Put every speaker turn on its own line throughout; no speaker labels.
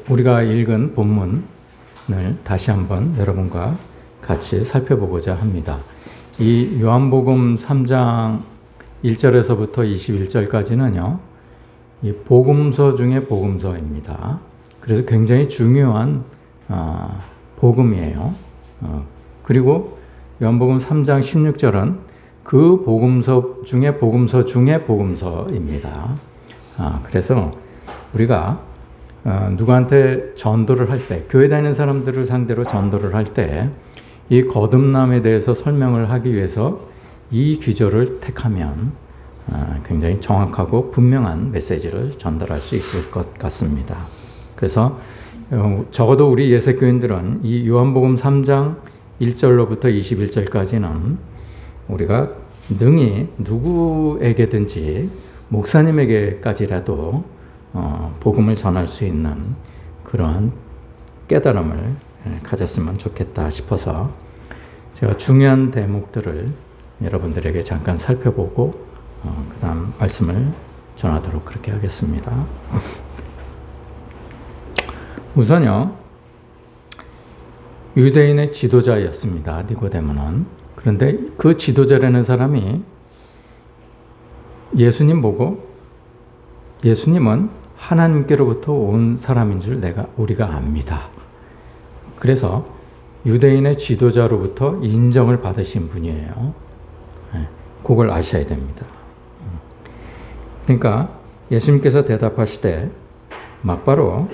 우리가 읽은 본문을 다시 한번 여러분과 같이 살펴보고자 합니다. 이 요한복음 3장 1절에서부터 21절까지는요, 이 복음서 중에 복음서입니다. 그래서 굉장히 중요한 복음이에요. 그리고 요한복음 3장 16절은 그 복음서 중에 복음서입니다. 그래서 우리가 누구한테 전도를 할 때, 교회 다니는 사람들을 상대로 전도를 할 때 이 거듭남에 대해서 설명을 하기 위해서 이 귀절을 택하면 굉장히 정확하고 분명한 메시지를 전달할 수 있을 것 같습니다. 그래서 적어도 우리 예새교인들은 이 요한복음 3장 1절로부터 21절까지는 우리가 능히 누구에게든지 목사님에게까지라도 복음을 전할 수 있는 그러한 깨달음을 가졌으면 좋겠다 싶어서 제가 중요한 대목들을 여러분들에게 잠깐 살펴보고 그 다음 말씀을 전하도록 그렇게 하겠습니다. 우선요, 유대인의 지도자였습니다. 니고데모는. 그런데 그 지도자라는 사람이 예수님 보고 예수님은 하나님께로부터 온 사람인 줄 우리가 압니다. 그래서 유대인의 지도자로부터 인정을 받으신 분이에요. 그걸 아셔야 됩니다. 그러니까 예수님께서 대답하시되 막바로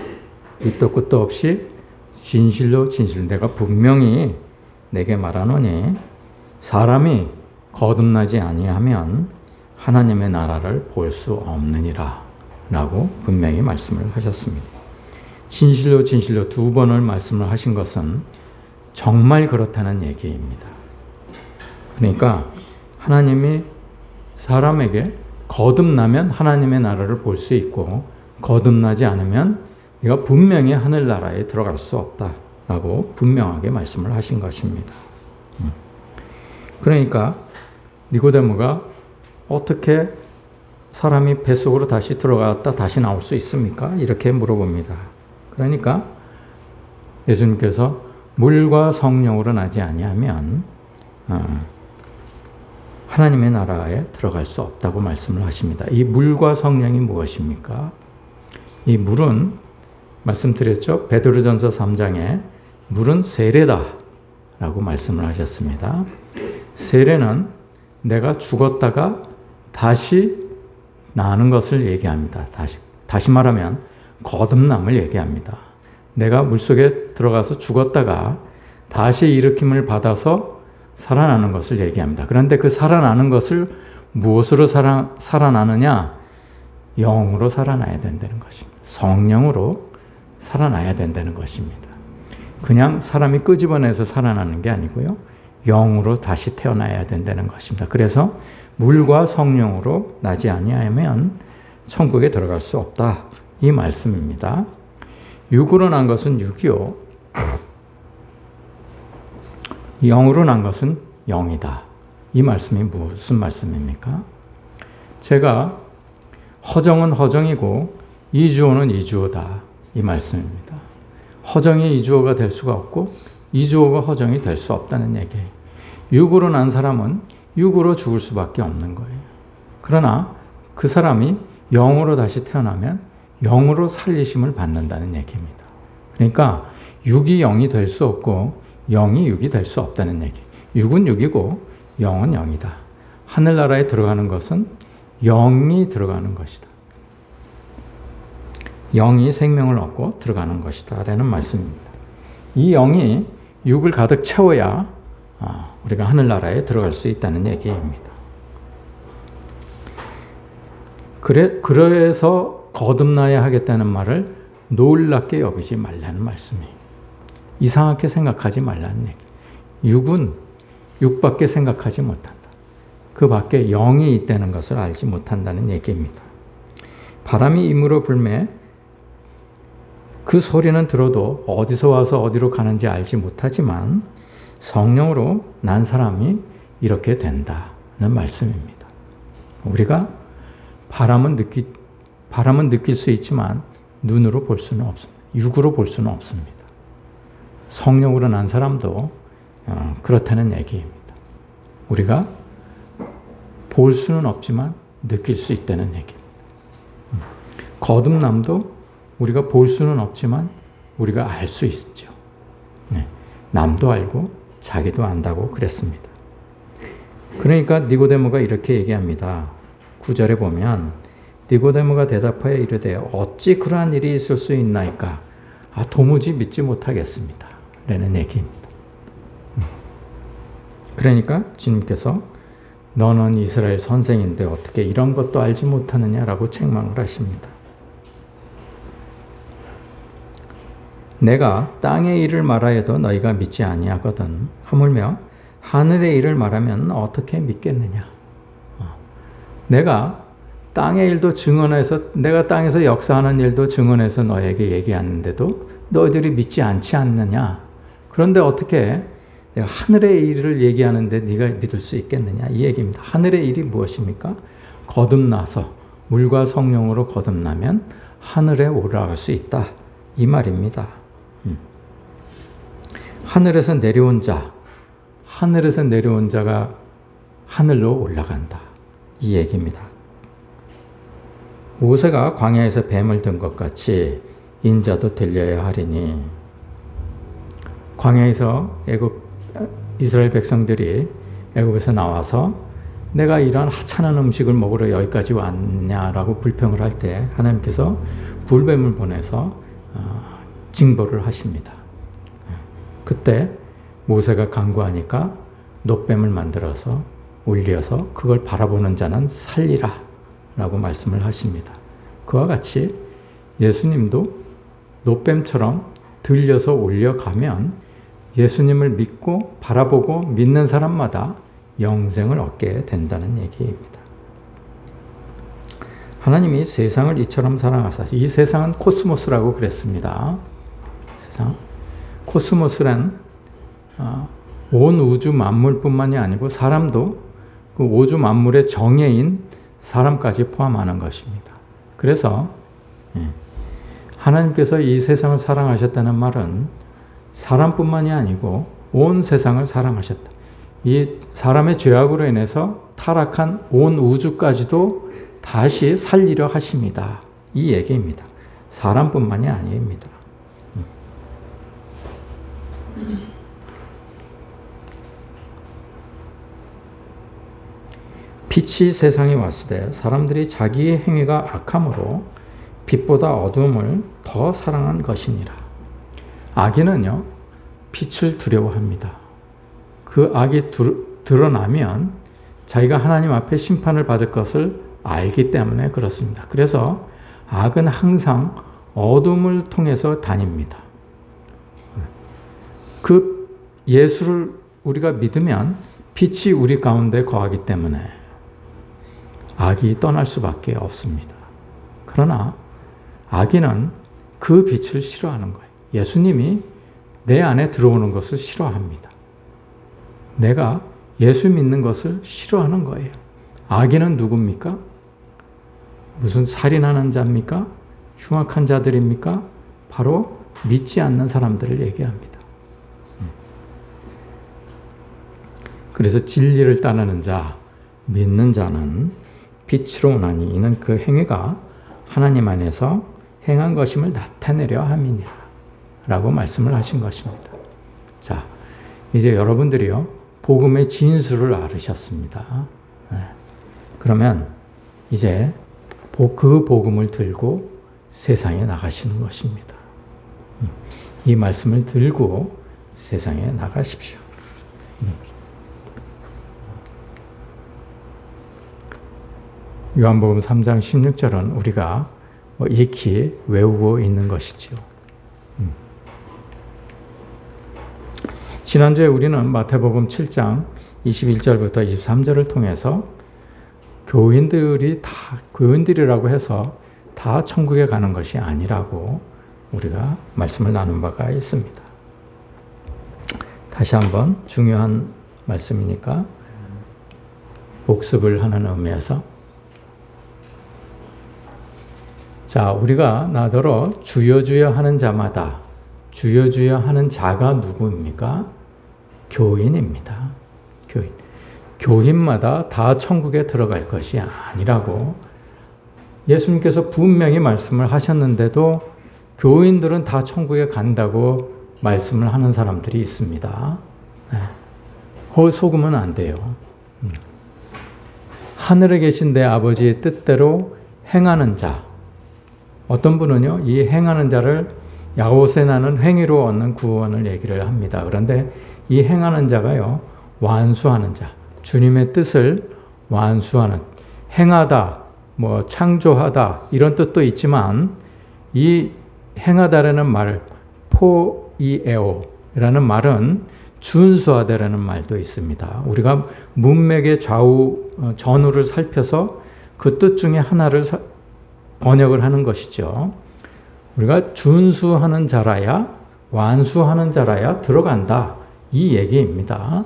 밑도 끝도 없이 진실로 내가 분명히 내게 말하노니 사람이 거듭나지 아니하면 하나님의 나라를 볼 수 없느니라 라고 분명히 말씀을 하셨습니다. 진실로 두 번을 말씀을 하신 것은 정말 그렇다는 얘기입니다. 그러니까 하나님이 사람에게 거듭나면 하나님의 나라를 볼 수 있고 거듭나지 않으면 네가 분명히 하늘나라에 들어갈 수 없다라고 분명하게 말씀을 하신 것입니다. 그러니까 니고데모가 어떻게 사람이 뱃속으로 다시 들어갔다 다시 나올 수 있습니까? 이렇게 물어봅니다. 그러니까 예수님께서 물과 성령으로 나지 아니하면 하나님의 나라에 들어갈 수 없다고 말씀을 하십니다. 이 물과 성령이 무엇입니까? 이 물은 말씀드렸죠. 베드로전서 3장에 물은 세례다라고 말씀을 하셨습니다. 세례는 내가 죽었다가 다시 나는 것을 얘기합니다. 다시 말하면 거듭남을 얘기합니다. 내가 물속에 들어가서 죽었다가 다시 일으킴을 받아서 살아나는 것을 얘기합니다. 그런데 그 살아나는 것을 무엇으로 살아나느냐? 영으로 살아나야 된다는 것입니다. 성령으로 살아나야 된다는 것입니다. 그냥 사람이 끄집어내서 살아나는 게 아니고요. 영으로 다시 태어나야 된다는 것입니다. 그래서 물과 성령으로 나지 아니하면 천국에 들어갈 수 없다. 이 말씀입니다. 육으로 난 것은 육이요. 영으로 난 것은 영이다. 이 말씀이 무슨 말씀입니까? 제가 허정은 허정이고 이주호는 이주호다. 이 말씀입니다. 허정이 이주호가 될 수가 없고 이주호가 허정이 될 수 없다는 얘기예요. 육으로 난 사람은 육으로 죽을 수밖에 없는 거예요. 그러나 그 사람이 영으로 다시 태어나면 영으로 살리심을 받는다는 얘기입니다. 그러니까 육이 영이 될 수 없고 영이 육이 될 수 없다는 얘기. 육은 육이고 영은 영이다. 하늘나라에 들어가는 것은 영이 들어가는 것이다. 영이 생명을 얻고 들어가는 것이다 라는 말씀입니다. 이 영이 육을 가득 채워야 우리가 하늘나라에 들어갈 수 있다는 얘기입니다. 그래서 거듭나야 하겠다는 말을 놀랍게 여기지 말라는 말씀이에요. 이상하게 생각하지 말라는 얘기. 육은 육밖에 생각하지 못한다. 그 밖에 영이 있다는 것을 알지 못한다는 얘기입니다. 바람이 임으로 불매 그 소리는 들어도 어디서 와서 어디로 가는지 알지 못하지만 성령으로 난 사람이 이렇게 된다는 말씀입니다. 우리가 바람은 느낄 수 있지만 눈으로 볼 수는 없습니다. 육으로 볼 수는 없습니다. 성령으로 난 사람도 그렇다는 얘기입니다. 우리가 볼 수는 없지만 느낄 수 있다는 얘기입니다. 거듭남도 우리가 볼 수는 없지만 우리가 알 수 있죠. 네. 남도 알고 자기도 안다고 그랬습니다. 그러니까 니고데모가 이렇게 얘기합니다. 9절에 보면 니고데모가 대답하여 이르되 어찌 그러한 일이 있을 수 있나이까? 도무지 믿지 못하겠습니다. 라는 얘기입니다. 그러니까 주님께서 너는 이스라엘 선생인데 어떻게 이런 것도 알지 못하느냐라고 책망을 하십니다. 내가 땅의 일을 말하여도 너희가 믿지 아니하거든 하물며 하늘의 일을 말하면 어떻게 믿겠느냐. 내가 땅의 일도 증언해서 내가 땅에서 역사하는 일도 증언해서 너에게 얘기하는데도 너희들이 믿지 않지 않느냐. 그런데 어떻게 내가 하늘의 일을 얘기하는데 네가 믿을 수 있겠느냐 이 얘기입니다. 하늘의 일이 무엇입니까? 거듭나서 물과 성령으로 거듭나면 하늘에 올라갈 수 있다 이 말입니다. 하늘에서 내려온 자가 하늘로 올라간다 이 얘기입니다. 모세가 광야에서 뱀을 든 것 같이 인자도 들려야 하리니. 광야에서 이스라엘 백성들이 애굽에서 나와서 내가 이런 하찮은 음식을 먹으러 여기까지 왔냐라고 불평을 할 때 하나님께서 불뱀을 보내서 징벌을 하십니다. 그때 모세가 간구하니까 놋뱀을 만들어서 올려서 그걸 바라보는 자는 살리라 라고 말씀을 하십니다. 그와 같이 예수님도 놋뱀처럼 들려서 올려가면 예수님을 믿고 바라보고 믿는 사람마다 영생을 얻게 된다는 얘기입니다. 하나님이 세상을 이처럼 사랑하사, 이 세상은 코스모스라고 그랬습니다. 세상. 코스모스란 온 우주 만물뿐만이 아니고 사람도 그 우주 만물의 정예인 사람까지 포함하는 것입니다. 그래서 하나님께서 이 세상을 사랑하셨다는 말은 사람뿐만이 아니고 온 세상을 사랑하셨다. 이 사람의 죄악으로 인해서 타락한 온 우주까지도 다시 살리려 하십니다. 이 얘기입니다. 사람뿐만이 아닙니다. 빛이 세상에 왔을 때 사람들이 자기의 행위가 악함으로 빛보다 어두움을 더 사랑한 것이니라. 악인은요, 빛을 두려워합니다. 그 악이 드러나면 자기가 하나님 앞에 심판을 받을 것을 알기 때문에 그렇습니다. 그래서 악은 항상 어둠을 통해서 다닙니다. 그 예수를 우리가 믿으면 빛이 우리 가운데 거하기 때문에 악이 떠날 수밖에 없습니다. 그러나 악인은 그 빛을 싫어하는 거예요. 예수님이 내 안에 들어오는 것을 싫어합니다. 내가 예수 믿는 것을 싫어하는 거예요. 악인은 누굽니까? 무슨 살인하는 자입니까? 흉악한 자들입니까? 바로 믿지 않는 사람들을 얘기합니다. 그래서 진리를 따르는 자, 믿는 자는 빛으로 오나니 이는 그 행위가 하나님 안에서 행한 것임을 나타내려 함이니라 라고 말씀을 하신 것입니다. 자, 이제 여러분들이요 복음의 진수를 알으셨습니다. 그러면 이제 그 복음을 들고 세상에 나가시는 것입니다. 이 말씀을 들고 세상에 나가십시오. 요한복음 3장 16절은 우리가 익히 외우고 있는 것이지요. 지난주에 우리는 마태복음 7장 21절부터 23절을 통해서 교인들이라고 해서 다 천국에 가는 것이 아니라고 우리가 말씀을 나눈 바가 있습니다. 다시 한번 중요한 말씀이니까 복습을 하는 의미에서 자, 우리가 나더러 주여 주여 하는 자마다 주여 주여 하는 자가 누구입니까? 교인입니다. 교인. 교인마다 다 천국에 들어갈 것이 아니라고 예수님께서 분명히 말씀을 하셨는데도 교인들은 다 천국에 간다고 말씀을 하는 사람들이 있습니다. 속으면 안 돼요. 하늘에 계신 내 아버지의 뜻대로 행하는 자. 어떤 분은요, 이 행하는 자를 야곱에 나는 행위로 얻는 구원을 얘기를 합니다. 그런데 이 행하는 자가요, 완수하는 자. 주님의 뜻을 완수하는, 행하다, 창조하다, 이런 뜻도 있지만, 이 행하다라는 말, 포이에오라는 말은 준수하다라는 말도 있습니다. 우리가 문맥의 전후를 살펴서 그 뜻 중에 하나를 번역을 하는 것이죠. 우리가 준수하는 자라야, 완수하는 자라야 들어간다. 이 얘기입니다.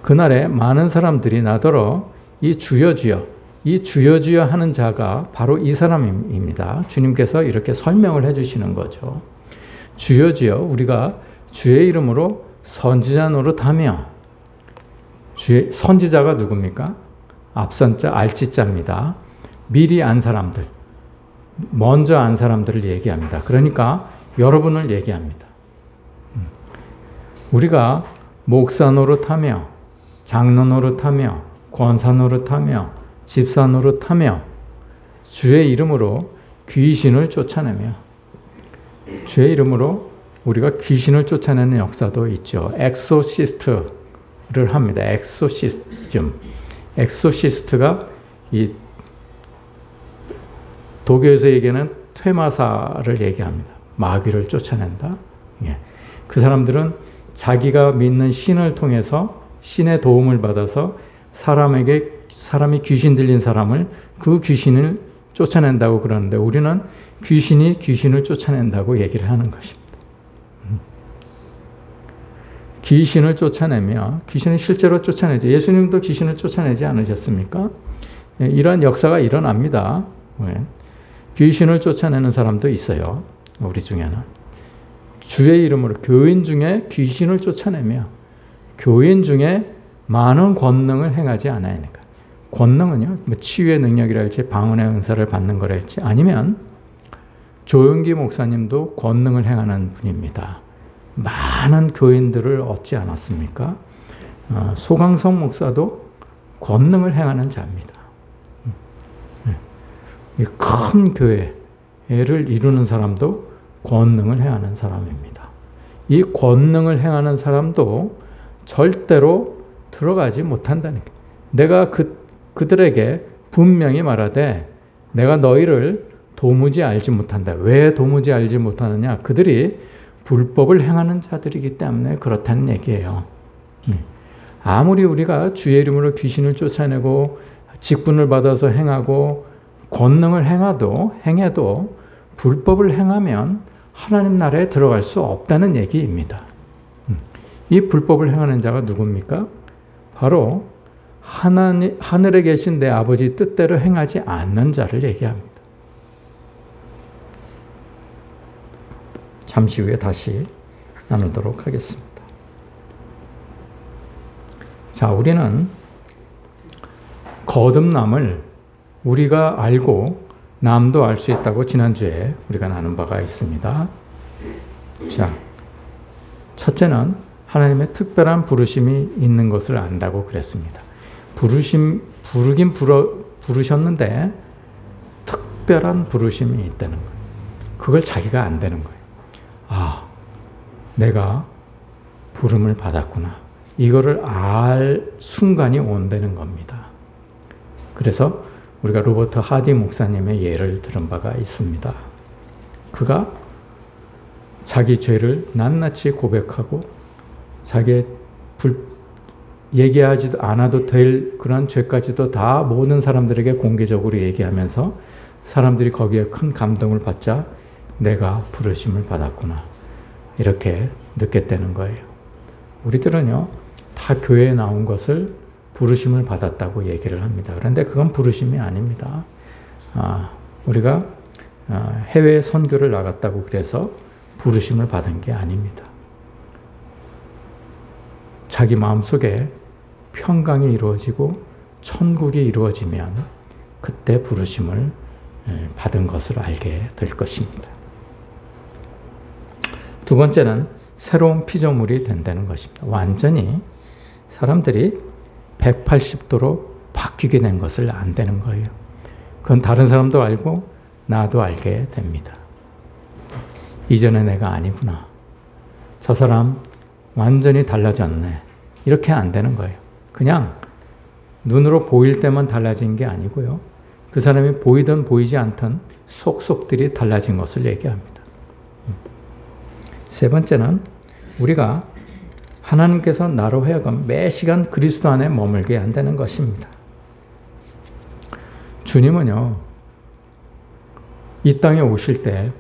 그날에 많은 사람들이 나더러 이 주여 주여 하는 자가 바로 이 사람입니다. 주님께서 이렇게 설명을 해주시는 거죠. 주여 주여, 우리가 주의 이름으로 선지자 노릇하며, 선지자가 누굽니까? 앞선자 알지자입니다. 미리 안 사람들, 먼저 안 사람들을 얘기합니다. 그러니까 여러분을 얘기합니다. 우리가 목사 노릇하며, 장로 노릇하며, 권사 노릇하며, 집사 노릇하며, 주의 이름으로 귀신을 쫓아내며, 주의 이름으로 우리가 귀신을 쫓아내는 역사도 있죠. 엑소시스트를 합니다. 엑소시스즘. 엑소시스트가 이 독일에서 얘기하는 퇴마사를 얘기합니다. 마귀를 쫓아낸다. 그 사람들은 자기가 믿는 신을 통해서 신의 도움을 받아서 사람이 귀신 들린 사람을, 그 귀신을 쫓아낸다고 그러는데, 우리는 귀신이 귀신을 쫓아낸다고 얘기를 하는 것입니다. 귀신을 쫓아내며, 귀신을 실제로 쫓아내죠. 예수님도 귀신을 쫓아내지 않으셨습니까? 이러한 역사가 일어납니다. 귀신을 쫓아내는 사람도 있어요. 우리 중에는. 주의 이름으로 교인 중에 귀신을 쫓아내며, 교인 중에 많은 권능을 행하지 않아야니까. 권능은요, 치유의 능력이랄지 방언의 은사를 받는 거랄지, 아니면 조용기 목사님도 권능을 행하는 분입니다. 많은 교인들을 얻지 않았습니까? 소강성 목사도 권능을 행하는 자입니다. 큰 교회를 이루는 사람도 권능을 행하는 사람입니다. 이 권능을 행하는 사람도 절대로 들어가지 못한다는 거예요. 내가 그들에게 분명히 말하되 내가 너희를 도무지 알지 못한다. 왜 도무지 알지 못하느냐? 그들이 불법을 행하는 자들이기 때문에 그렇다는 얘기예요. 아무리 우리가 주의 이름으로 귀신을 쫓아내고 직분을 받아서 행하고 권능을 행해도 불법을 행하면 하나님 나라에 들어갈 수 없다는 얘기입니다. 이 불법을 행하는 자가 누굽니까? 바로 하늘에 계신 내 아버지 뜻대로 행하지 않는 자를 얘기합니다. 잠시 후에 다시 나누도록 하겠습니다. 자, 우리는 거듭남을 우리가 알고 남도 알 수 있다고 지난주에 우리가 나눈 바가 있습니다. 자, 첫째는 하나님의 특별한 부르심이 있는 것을 안다고 그랬습니다. 부르셨는데 특별한 부르심이 있다는 거예요. 그걸 자기가 안 되는 거예요. 아, 내가 부름을 받았구나. 이거를 알 순간이 온다는 겁니다. 그래서 우리가 로버트 하디 목사님의 예를 들은 바가 있습니다. 그가 자기 죄를 낱낱이 고백하고 자기의 얘기하지도 않아도 될 그런 죄까지도 다 모든 사람들에게 공개적으로 얘기하면서 사람들이 거기에 큰 감동을 받자 내가 부르심을 받았구나. 이렇게 느꼈다는 거예요. 우리들은요, 다 교회에 나온 것을 부르심을 받았다고 얘기를 합니다. 그런데 그건 부르심이 아닙니다. 우리가 해외 선교를 나갔다고 그래서 부르심을 받은 게 아닙니다. 자기 마음속에 평강이 이루어지고 천국이 이루어지면 그때 부르심을 받은 것을 알게 될 것입니다. 두 번째는 새로운 피조물이 된다는 것입니다. 완전히 사람들이 180도로 바뀌게 된 것을 안다는 거예요. 그건 다른 사람도 알고 나도 알게 됩니다. 이전의 내가 아니구나. 저 사람 완전히 달라졌네. 이렇게 안 되는 거예요. 그냥 눈으로 보일 때만 달라진 게 아니고요. 그 사람이 보이든 보이지 않든 속속들이 달라진 것을 얘기합니다. 세 번째는 우리가 하나님께서 나로 하여금 매 시간 그리스도 안에 머물게 한다는 것입니다. 주님은요, 이 땅에 오실 때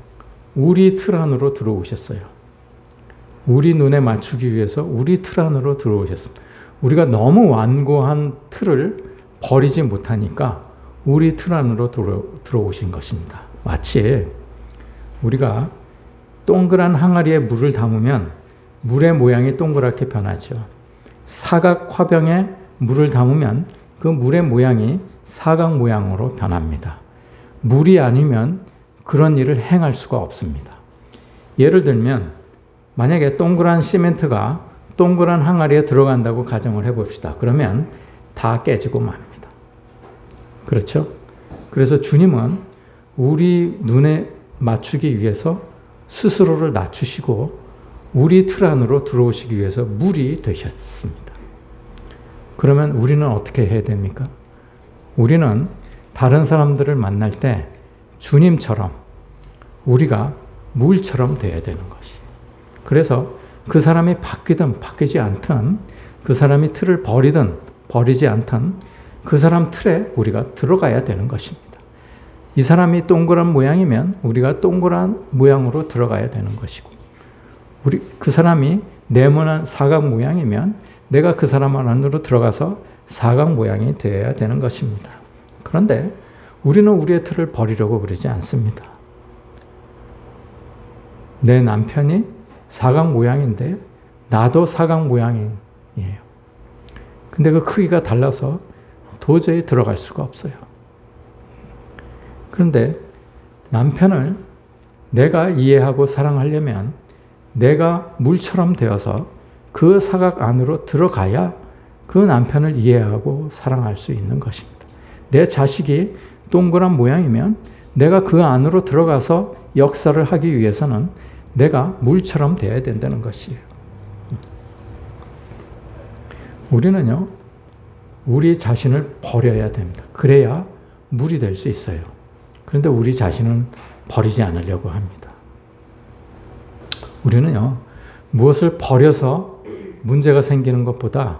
우리 틀 안으로 들어오셨어요. 우리 눈에 맞추기 위해서 우리 틀 안으로 들어오셨습니다. 우리가 너무 완고한 틀을 버리지 못하니까 우리 틀 안으로 들어오신 것입니다. 마치 우리가 동그란 항아리에 물을 담으면 물의 모양이 동그랗게 변하죠. 사각 화병에 물을 담으면 그 물의 모양이 사각 모양으로 변합니다. 물이 아니면 그런 일을 행할 수가 없습니다. 예를 들면 만약에 동그란 시멘트가 동그란 항아리에 들어간다고 가정을 해봅시다. 그러면 다 깨지고 맙니다. 그렇죠? 그래서 주님은 우리 눈에 맞추기 위해서 스스로를 낮추시고 우리 틀 안으로 들어오시기 위해서 물이 되셨습니다. 그러면 우리는 어떻게 해야 됩니까? 우리는 다른 사람들을 만날 때 주님처럼 우리가 물처럼 되어야 되는 것이. 그래서 그 사람이 바뀌든 바뀌지 않든 그 사람이 틀을 버리든 버리지 않든 그 사람 틀에 우리가 들어가야 되는 것입니다. 이 사람이 동그란 모양이면 우리가 동그란 모양으로 들어가야 되는 것이고 그 사람이 네모난 사각 모양이면 내가 그 사람 안으로 들어가서 사각 모양이 되어야 되는 것입니다. 그런데 우리는 우리의 틀을 버리려고 그러지 않습니다. 내 남편이 사각 모양인데 나도 사각 모양이에요. 근데 그 크기가 달라서 도저히 들어갈 수가 없어요. 그런데 남편을 내가 이해하고 사랑하려면 내가 물처럼 되어서 그 사각 안으로 들어가야 그 남편을 이해하고 사랑할 수 있는 것입니다. 내 자식이 동그란 모양이면 내가 그 안으로 들어가서 역사를 하기 위해서는 내가 물처럼 되어야 된다는 것이에요. 우리는요, 우리 자신을 버려야 됩니다. 그래야 물이 될 수 있어요. 그런데 우리 자신은 버리지 않으려고 합니다. 우리는요, 무엇을 버려서 문제가 생기는 것보다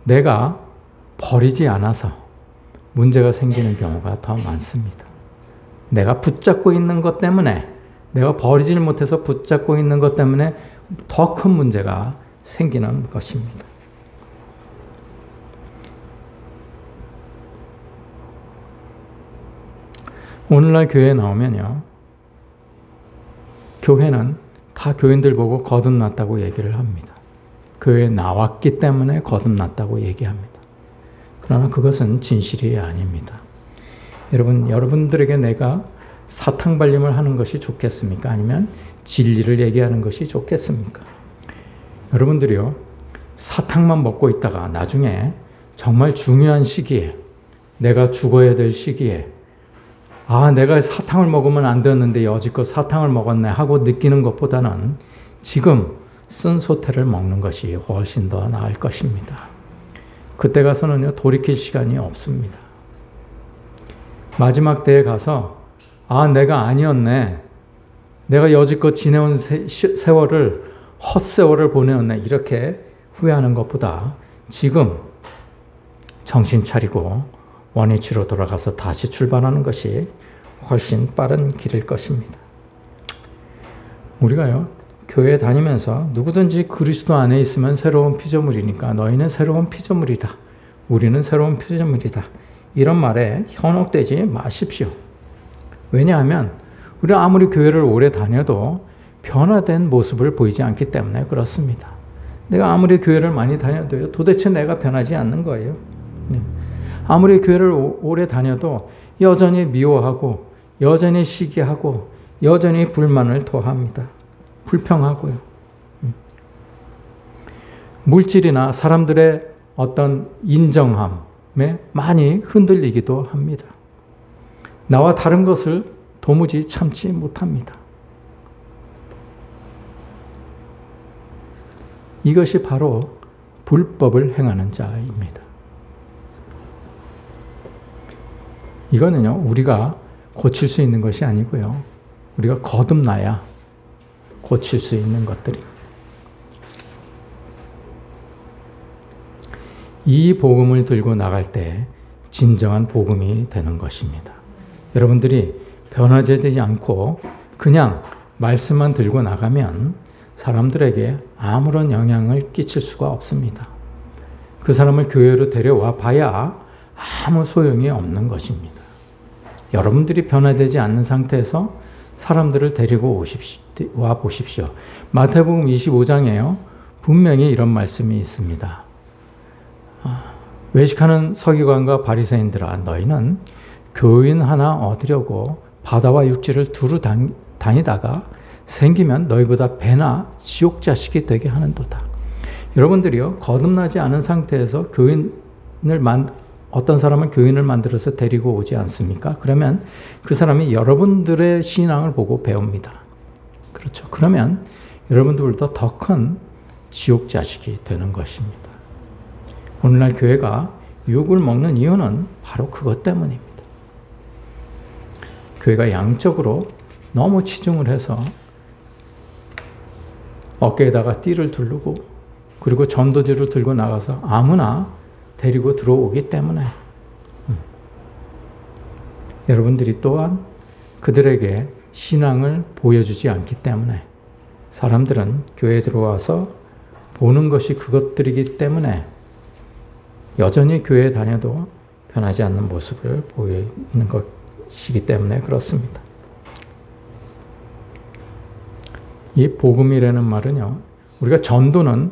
내가 버리지 않아서 문제가 생기는 경우가 더 많습니다. 내가 붙잡고 있는 것 때문에, 내가 버리지를 못해서 붙잡고 있는 것 때문에 더 큰 문제가 생기는 것입니다. 오늘날 교회에 나오면요, 교회는 다 교인들 보고 거듭났다고 얘기를 합니다. 교회에 나왔기 때문에 거듭났다고 얘기합니다. 그러나 그것은 진실이 아닙니다. 여러분들에게 내가 사탕발림을 하는 것이 좋겠습니까? 아니면 진리를 얘기하는 것이 좋겠습니까? 여러분들이요, 사탕만 먹고 있다가 나중에 정말 중요한 시기에, 내가 죽어야 될 시기에 내가 사탕을 먹으면 안 되었는데 여지껏 사탕을 먹었네 하고 느끼는 것보다는 지금 쓴 소태를 먹는 것이 훨씬 더 나을 것입니다. 그때 가서는요, 돌이킬 시간이 없습니다. 마지막 때에 가서 내가 아니었네. 내가 여지껏 지내온 세월을 헛세월을 보내었네. 이렇게 후회하는 것보다 지금 정신 차리고 원위치로 돌아가서 다시 출발하는 것이 훨씬 빠른 길일 것입니다. 우리가요, 교회 다니면서 누구든지 그리스도 안에 있으면 새로운 피조물이니까 너희는 새로운 피조물이다. 우리는 새로운 피조물이다. 이런 말에 현혹되지 마십시오. 왜냐하면 우리가 아무리 교회를 오래 다녀도 변화된 모습을 보이지 않기 때문에 그렇습니다. 내가 아무리 교회를 많이 다녀도요, 도대체 내가 변하지 않는 거예요. 아무리 교회를 오래 다녀도 여전히 미워하고, 여전히 시기하고, 여전히 불만을 토합니다. 불평하고요. 물질이나 사람들의 어떤 인정함에 많이 흔들리기도 합니다. 나와 다른 것을 도무지 참지 못합니다. 이것이 바로 불법을 행하는 자입니다. 이거는요, 우리가 고칠 수 있는 것이 아니고요, 우리가 거듭나야 고칠 수 있는 것들입니다. 이 복음을 들고 나갈 때 진정한 복음이 되는 것입니다. 여러분들이 변화되지 않고 그냥 말씀만 들고 나가면 사람들에게 아무런 영향을 끼칠 수가 없습니다. 그 사람을 교회로 데려와 봐야 아무 소용이 없는 것입니다. 여러분들이 변화되지 않는 상태에서 사람들을 데리고 와 보십시오. 마태복음 25장에요. 분명히 이런 말씀이 있습니다. 외식하는 서기관과 바리새인들아, 너희는 교인 하나 얻으려고 바다와 육지를 두루 다니다가 생기면 너희보다 배나 지옥 자식이 되게 하는도다. 여러분들이요, 거듭나지 않은 상태에서 어떤 사람은 교인을 만들어서 데리고 오지 않습니까? 그러면 그 사람이 여러분들의 신앙을 보고 배웁니다. 그렇죠. 그러면 여러분들보다 더 큰 지옥 자식이 되는 것입니다. 오늘날 교회가 욕을 먹는 이유는 바로 그것 때문입니다. 교회가 양적으로 너무 치중을 해서 어깨에다가 띠를 두르고, 그리고 전도지를 들고 나가서 아무나 데리고 들어오기 때문에 여러분들이 또한 그들에게 신앙을 보여주지 않기 때문에 사람들은 교회에 들어와서 보는 것이 그것들이기 때문에 여전히 교회에 다녀도 변하지 않는 모습을 보이는 것이기 때문에 그렇습니다. 이 복음이라는 말은요, 우리가 전도는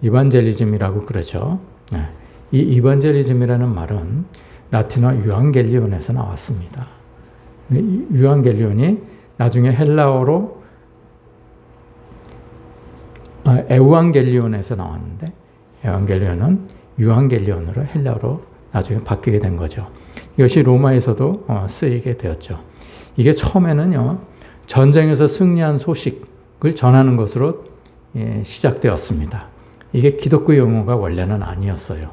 이반젤리즘이라고 그러죠. 이 이반젤리즘이라는 말은 라틴어 유앙겔리온에서 나왔습니다. 유앙겔리온이 나중에 헬라어로 에우앙겔리온에서 나왔는데, 에완겔리온은 유앙겔리온으로 헬라어로 나중에 바뀌게 된 거죠. 이것이 로마에서도 쓰이게 되었죠. 이게 처음에는요, 전쟁에서 승리한 소식을 전하는 것으로 시작되었습니다. 이게 기독교 용어가 원래는 아니었어요.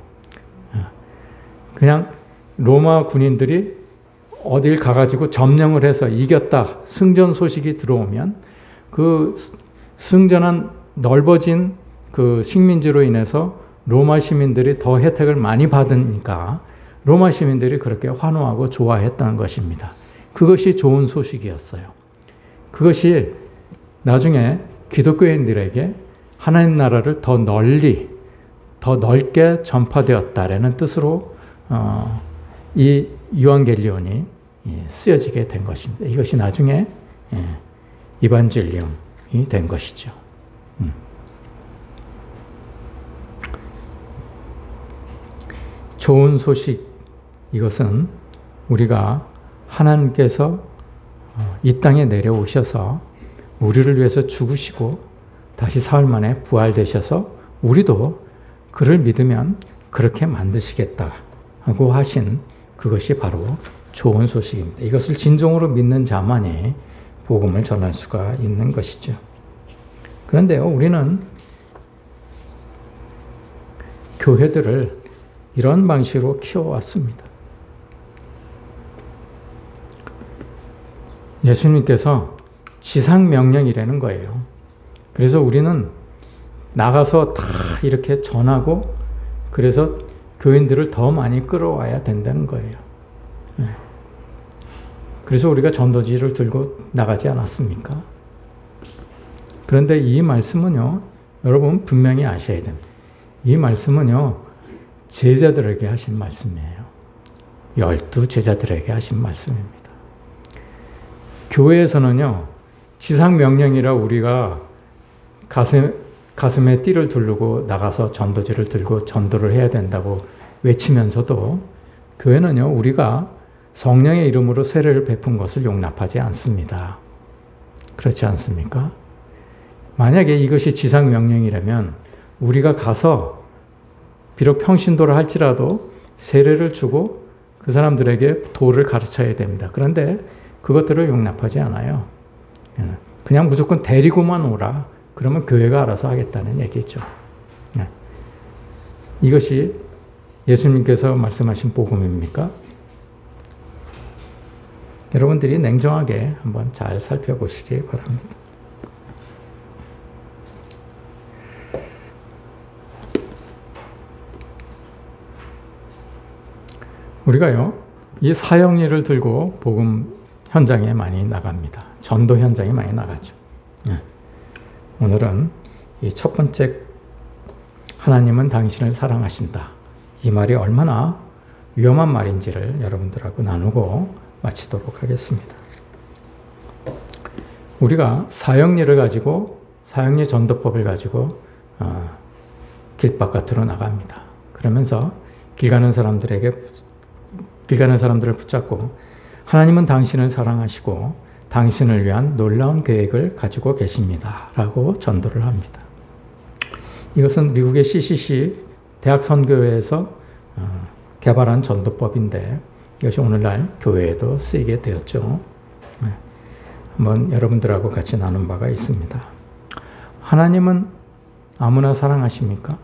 그냥 로마 군인들이 어딜 가가지고 점령을 해서 이겼다, 승전 소식이 들어오면 그 승전한 넓어진 그 식민지로 인해서 로마 시민들이 더 혜택을 많이 받으니까 로마 시민들이 그렇게 환호하고 좋아했다는 것입니다. 그것이 좋은 소식이었어요. 그것이 나중에 기독교인들에게 하나님 나라를 더 넓게 전파되었다라는 뜻으로 이 유앙겔리온이 쓰여지게 된 것입니다. 이것이 나중에 이반젤리움이 된 것이죠. 좋은 소식, 이것은 우리가 하나님께서 이 땅에 내려오셔서 우리를 위해서 죽으시고 다시 사흘 만에 부활되셔서 우리도 그를 믿으면 그렇게 만드시겠다고 하신 그것이 바로 좋은 소식입니다. 이것을 진정으로 믿는 자만이 복음을 전할 수가 있는 것이죠. 그런데요, 우리는 교회들을 이런 방식으로 키워왔습니다. 예수님께서 지상명령이라는 거예요. 그래서 우리는 나가서 다 이렇게 전하고, 그래서 교인들을 더 많이 끌어와야 된다는 거예요. 그래서 우리가 전도지를 들고 나가지 않았습니까? 그런데 이 말씀은요, 여러분 분명히 아셔야 됩니다. 이 말씀은요, 제자들에게 하신 말씀이에요. 12 제자들에게 하신 말씀입니다. 교회에서는요, 지상명령이라 우리가 가슴에 띠를 두르고 나가서 전도지를 들고 전도를 해야 된다고 외치면서도 교회는요, 우리가 성령의 이름으로 세례를 베푼 것을 용납하지 않습니다. 그렇지 않습니까? 만약에 이것이 지상명령이라면 우리가 가서 비록 평신도를 할지라도 세례를 주고 그 사람들에게 도를 가르쳐야 됩니다. 그런데 그것들을 용납하지 않아요. 그냥 무조건 데리고만 오라. 그러면 교회가 알아서 하겠다는 얘기죠. 이것이 예수님께서 말씀하신 복음입니까? 여러분들이 냉정하게 한번 잘 살펴보시기 바랍니다. 우리가요, 이 사형리를 들고 복음 현장에 많이 나갑니다. 전도 현장에 많이 나가죠. 오늘은 이 첫 번째, 하나님은 당신을 사랑하신다. 이 말이 얼마나 위험한 말인지를 여러분들하고 나누고 마치도록 하겠습니다. 우리가 사형리를 가지고, 사형리 전도법을 가지고 길 바깥으로 나갑니다. 그러면서 길 가는 사람들을 붙잡고 하나님은 당신을 사랑하시고 당신을 위한 놀라운 계획을 가지고 계십니다. 라고 전도를 합니다. 이것은 미국의 CCC 대학 선교회에서 개발한 전도법인데 이것이 오늘날 교회에도 쓰이게 되었죠. 한번 여러분들하고 같이 나눈 바가 있습니다. 하나님은 아무나 사랑하십니까?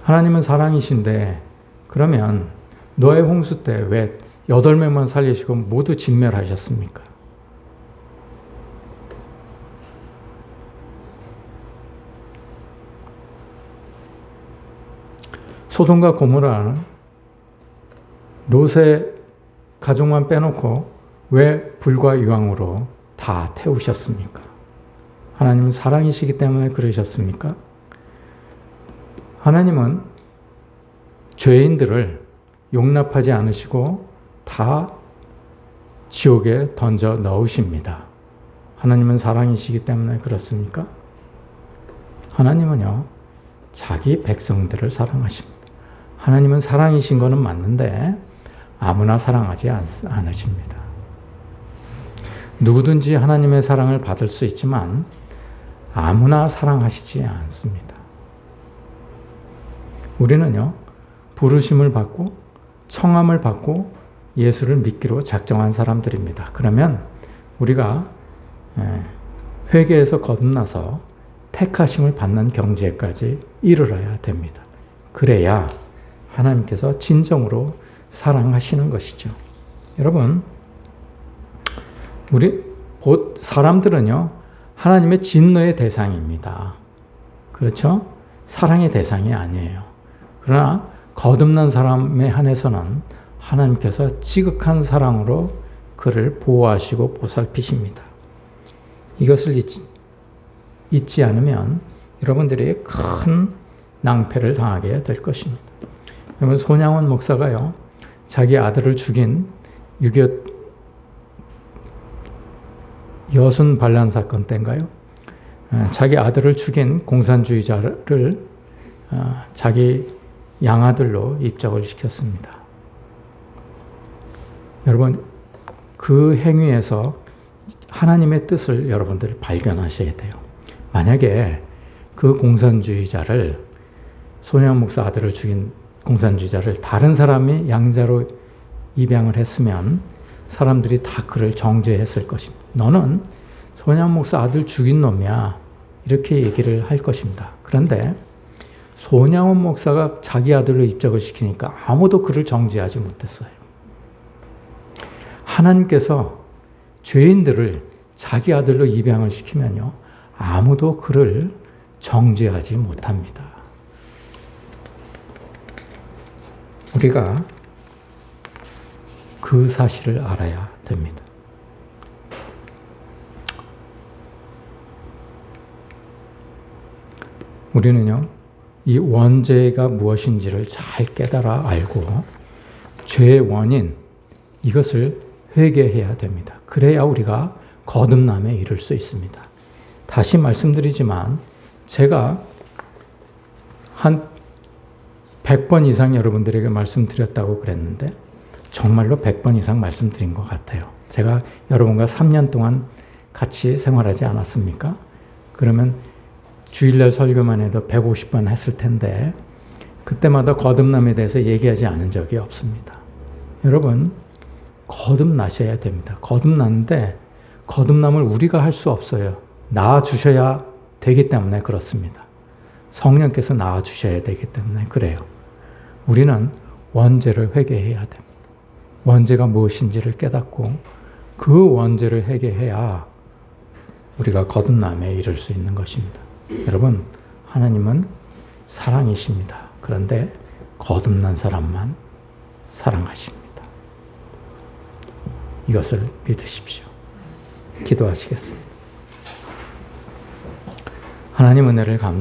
하나님은 사랑이신데 그러면 노아의 홍수 때 왜 8명만 살리시고 모두 진멸하셨습니까? 소돔과 고모라는 롯의 가족만 빼놓고 왜 불과 유황으로 다 태우셨습니까? 하나님은 사랑이시기 때문에 그러셨습니까? 하나님은 죄인들을 용납하지 않으시고 다 지옥에 던져 넣으십니다. 하나님은 사랑이시기 때문에 그렇습니까? 하나님은요, 자기 백성들을 사랑하십니다. 하나님은 사랑이신 것은 맞는데 아무나 사랑하지 않으십니다. 누구든지 하나님의 사랑을 받을 수 있지만 아무나 사랑하시지 않습니다. 우리는요, 부르심을 받고 청함을 받고 예수를 믿기로 작정한 사람들입니다. 그러면 우리가 회개에서 거듭나서 택하심을 받는 경지에까지 이르러야 됩니다. 그래야 하나님께서 진정으로 사랑하시는 것이죠. 여러분, 사람들은요, 하나님의 진노의 대상입니다. 그렇죠? 사랑의 대상이 아니에요. 그러나 거듭난 사람에 한해서는 하나님께서 지극한 사랑으로 그를 보호하시고 보살피십니다. 이것을 잊지 않으면 여러분들이 큰 낭패를 당하게 될 것입니다. 여러분, 손양원 목사가요, 자기 아들을 죽인 6.25 여순 반란 사건 때인가요? 자기 아들을 죽인 공산주의자를 자기 양아들로 입적을 시켰습니다. 여러분, 그 행위에서 하나님의 뜻을 여러분들 발견하셔야 돼요. 만약에 그 공산주의자를, 손양원 목사 아들을 죽인 공산주의자를 다른 사람이 양자로 입양을 했으면 사람들이 다 그를 정죄했을 것입니다. 너는 손양원 목사 아들 죽인 놈이야. 이렇게 얘기를 할 것입니다. 그런데 손양원 목사가 자기 아들로 입적을 시키니까 아무도 그를 정죄하지 못했어요. 하나님께서 죄인들을 자기 아들로 입양을 시키면요, 아무도 그를 정죄하지 못합니다. 우리가 그 사실을 알아야 됩니다. 우리는요, 이 원죄가 무엇인지를 잘 깨달아 알고 죄의 원인, 이것을 회개해야 됩니다. 그래야 우리가 거듭남에 이를 수 있습니다. 다시 말씀드리지만 제가 한 100번 이상 여러분들에게 말씀드렸다고 그랬는데 정말로 100번 이상 말씀드린 것 같아요. 제가 여러분과 3년 동안 같이 생활하지 않았습니까? 그러면 주일날 설교만 해도 150번 했을 텐데 그때마다 거듭남에 대해서 얘기하지 않은 적이 없습니다. 여러분, 거듭나셔야 됩니다. 거듭났는데 거듭남을 우리가 할 수 없어요. 낳아주셔야 되기 때문에 그렇습니다. 성령께서 낳아주셔야 되기 때문에 그래요. 우리는 원죄를 회개해야 됩니다. 원죄가 무엇인지를 깨닫고 그 원죄를 회개해야 우리가 거듭남에 이를 수 있는 것입니다. 여러분, 하나님은 사랑이십니다. 그런데 거듭난 사람만 사랑하십니다. 이것을 믿으십시오. 기도하시겠습니다. 하나님 은혜를 감사합니다.